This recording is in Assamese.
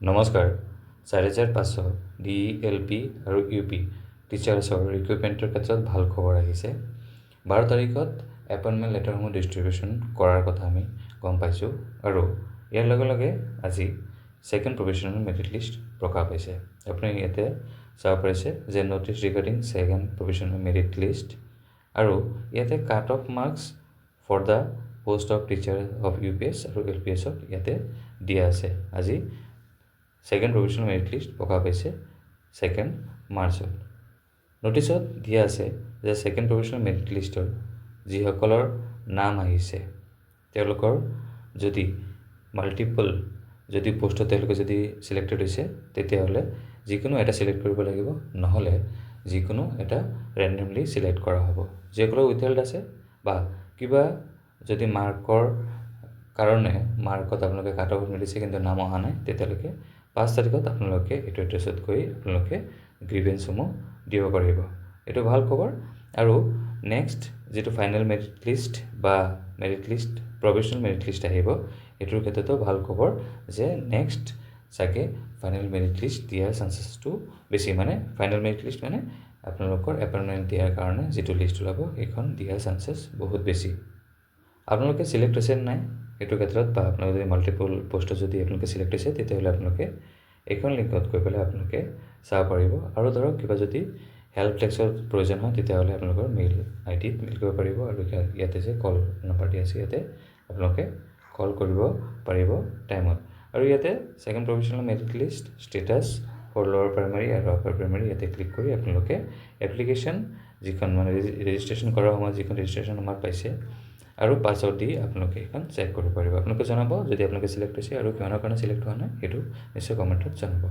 নমস্কাৰ 4500 DELP আৰু UP টিচাৰ্ছৰ ৰিক্ৰুটমেণ্টৰ ক্ষেত্ৰত ভাল খবৰ আহিছে 12 তাৰিখত এপইণ্টমেণ্ট লেটাৰসমূহ ডিষ্ট্ৰিবিউশ্যন কৰাৰ কথা আমি গম পাইছোঁ আৰু ইয়াৰ লগে লগে আজি ছেকেণ্ড প্ৰফেশ্যনেল মেৰিট লিষ্ট প্ৰকাশ পাইছে আপুনি ইয়াতে চাব পাৰিছে যে notice regarding second professional merit list আৰু ইয়াতে cut off marks for the post of teacher of UPS আৰু LPSত ইয়াতে দিয়া আছে আজি ছেকেণ্ড প্ৰফেশ্যনেল মেৰিট লিষ্ট প্ৰকাশ পাইছে 2 মাৰ্চত নটিছত দিয়া আছে যে ছেকেণ্ড প্ৰফেশ্যনেল মেৰিট লিষ্টৰ যিসকলৰ নাম আহিছে তেওঁলোকৰ যদি মাল্টিপল যদি পোষ্টত তেওঁলোকে যদি সিলেক্টেড হৈছে তেতিয়াহ'লে যিকোনো এটা সিলেক্ট কৰিব লাগিব নহ'লে যিকোনো এটা ৰেণ্ডমলি সিলেক্ট কৰা হ'ব যিসকলৰ উইথহেল্ড আছে বা কিবা যদি মাৰ্কৰ কাৰণে মাৰ্কত আপোনালোকে কাট অফ মিলিছে কিন্তু নাম অহা নাই তেতিয়ালৈকে 5 তাৰিখত আপোনালোকে এইটো এড্ৰেছত গৈ আপোনালোকে গ্ৰিভেন্সসমূহ দিব পাৰিব এইটো ভাল খবৰ আৰু নেক্সট যেটো ফাইনেল মেৰিট লিষ্ট বা merit list professional merit list আহিব এইটোৰ ক্ষেত্ৰতো ভাল খবৰ যে নেক্সট চাগে ফাইনেল মেৰিট লিষ্ট দিয়াৰ চান্সেছটো বেছি মানে ফাইনেল মেৰিট লিষ্ট মানে আপোনালোকৰ এপইণ্টমেণ্ট দিয়াৰ কাৰণে যেটো লিষ্ট ওলাব এইখন দিয়াৰ চান্সেছ বহুত বেছি আপোনালোকে সিলেক্ট হৈছে নাই এইটো ক্ষেত্ৰত বা আপোনালোকে যদি মাল্টিপল পোষ্টত যদি আপোনালোকে সিলেক্ট হৈছে তেতিয়াহ'লে আপোনালোকে এইখন লিংকত গৈ পেলাই আপোনালোকে চাব পাৰিব আৰু ধৰক কিবা যদি হেল্প ডেস্কৰ প্ৰয়োজন হয় তেতিয়াহ'লে আপোনালোকৰ মেইল আইডিত মেইল কৰিব পাৰিব আৰু ইয়াতে যে কল নম্বৰ দিয়া আছে ইয়াতে আপোনালোকে কল কৰিব পাৰিব টাইমত আৰু ইয়াতে second professional merit list status for lower primary আৰু আপাৰ প্ৰাইমাৰী ইয়াতে ক্লিক কৰি আপোনালোকে এপ্লিকেশ্যন যিখন মানে ৰেজিষ্ট্ৰেশ্যন কৰাৰ সময়ত যিখন ৰেজিষ্ট্ৰেশ্যন নম্বৰ পাইছে আৰু পাছৱৰ্ড দি আপোনালোকে এখন চেক কৰিব পাৰিব আপোনালোকে জনাব যদি আপোনালোকে সিলেক্ট হৈছে আৰু কিমানৰ কাৰণে সিলেক্ট হোৱা নাই সেইটো নিশ্চয় কমেণ্টত জনাব